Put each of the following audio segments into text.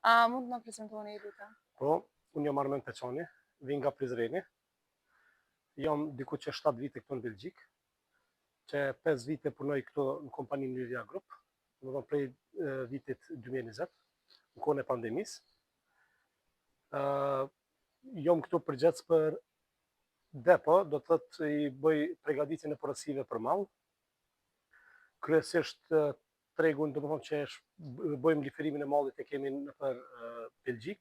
A mund të na prezantoni Luka? Po, unë jam Armen Peçani, vi nga Prizreni. Jam diku që 7 vite këtu në Belgjik, që 5 vite punoj këtu në kompaninë Liria Group, do të prej vitit 2020, në kohën e pandemisë. Jam këtu përgjithës për depo, do të thotë i bëj përgatitjen e porosive për mall. Kryesisht tregun, do të thonë që bëjmë liferimin e mallit e kemi në për Belgjik,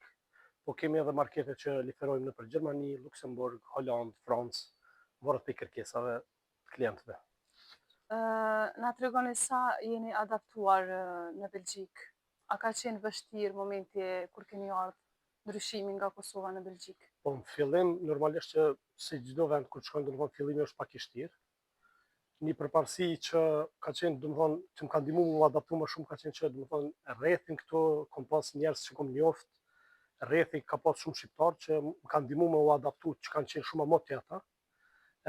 po kemi edhe markete që liferojmë në për Gjermani, Luksemburg, Holland, Francë, varet për kërkesave të klientëve. Na tregoni sa jeni adaptuar në Belgjik? A ka qenë vështirë momenti kur keni ardhur ndryshimi nga Kosova në Belgjik? Po në fillim, normalisht që si çdo vend kur shkojmë, do të thonë fillimi është pak i vështirë. Një përparësi që ka qenë, do të thonë, që më ka ndihmuar mu adaptu më shumë ka qenë që, do të thonë, rrethin këtu kom pas njerëz që kom njoft, rrethi ka pas shumë shqiptar që më kanë ndihmuar me u adaptu, që kanë qenë shumë më të ata.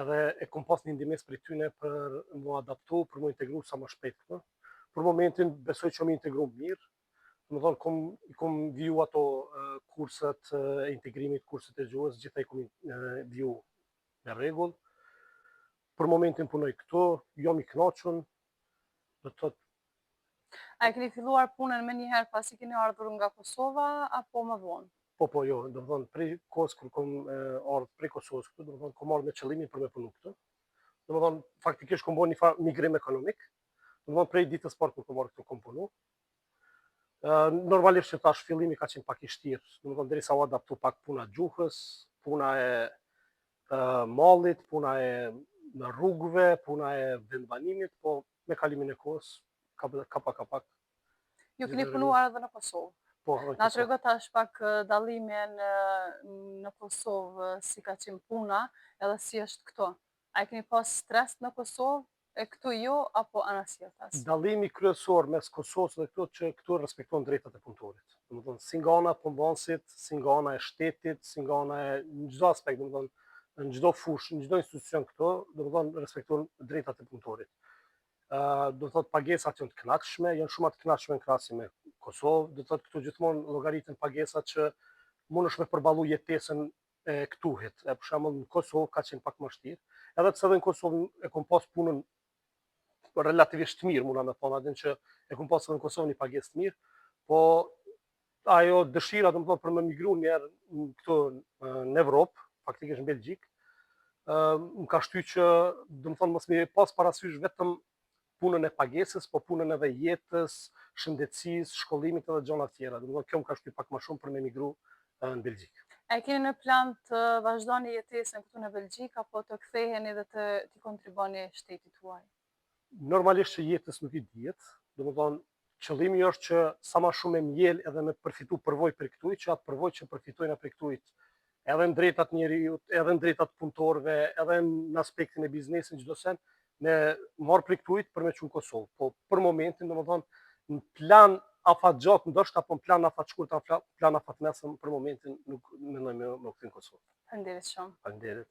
Edhe e kom pas një ndihmë prej tyne për mu adaptu, për mu integru sa më shpejt këtu. Për momentin besoj që më integru mirë. Do të thonë, kom viju ato kurset e integrimit, kurset e gjuhës, gjitha i kom viju me rregull. Për momentin punoj këtu, jam i kënaqur, do të thotë. A e keni filluar punën më njëherë pasi keni ardhur nga Kosova apo më vonë? Po, jo, do të thonë, prej kohës kur kom ardhur prej Kosovës këtu, do të thonë, kom ardhur me qëllimin për me punu këtu. Do të thonë, faktikisht kom bërë një farë migrim ekonomik. Do të thonë, prej ditës parë kur kom ardhur këtu kom punu. Normalisht që tash fillimi ka qenë pak i vështirë, do të thonë derisa u adaptu pak puna gjuhës, puna e mallit, puna e në rrugëve, puna e vendbanimit, po me kalimin e kohës ka pak. Ju keni punuar edhe në Kosovë. Po, Na trego tash pak dallimin në Kosovë, si ka qenë puna, edhe si është këtu. A e keni pas stres në Kosovë, e këtu jo, apo anasjetas? Dallimi kryesor mes Kosovës dhe këtu që këtu respekton drejtat e punëtorit. Do të thonë, si nga ana e punëdhënësit, si nga ana e shtetit, si nga ana e në çdo aspekt, do të thonë, në çdo fushë, në çdo institucion këtu, do të thonë respekton drejtat e punëtorit. Do të thotë pagesat janë të kënaqshme, janë shumë të kënaqshme në krahasim me Kosovë, do të thotë këtu gjithmonë llogaritën pagesat që mundesh me përballu jetesën e këtuhet. Për shembull në Kosovë ka qenë pak më vështirë, edhe pse edhe në Kosovë e kom pas punën relativisht të mirë, mund me thonë, adin që e kom pas edhe në Kosovë një pagesë të mirë, po ajo dëshira, do të thotë, për me migru njerë këtu në Evropë, faktikisht në Belgjik, më ka shty që, do të thonë, mos më pas parasysh vetëm punën e pagesës, po punën edhe jetës, shëndetësisë, shkollimit edhe gjëra të tjera. Do të thonë, kjo më ka shty pak më shumë për me migru në Belgjik. A keni në plan të vazhdoni jetesën këtu në Belgjik, apo të ktheheni dhe të kontriboni shtetit tuaj? Normalisht që jetës nuk i dihet, do të thonë, qëllimi është që sa më shumë me mjel edhe me përfitu përvojë për këtuj, që atë përvojë që përfitojnë për këtujt, edhe në drejtat njerëzit, edhe në drejtat punëtorëve, edhe në aspektin e biznesit, çdo sen, me marr për këtujt për me çunë Kosovë. Po për momentin, do të thonë, në plan afatgjatë ndoshta, apo në plan afatshkurt, plan afatmesëm për momentin nuk mendoj me u kthy në Kosovë. Faleminderit shumë. Faleminderit.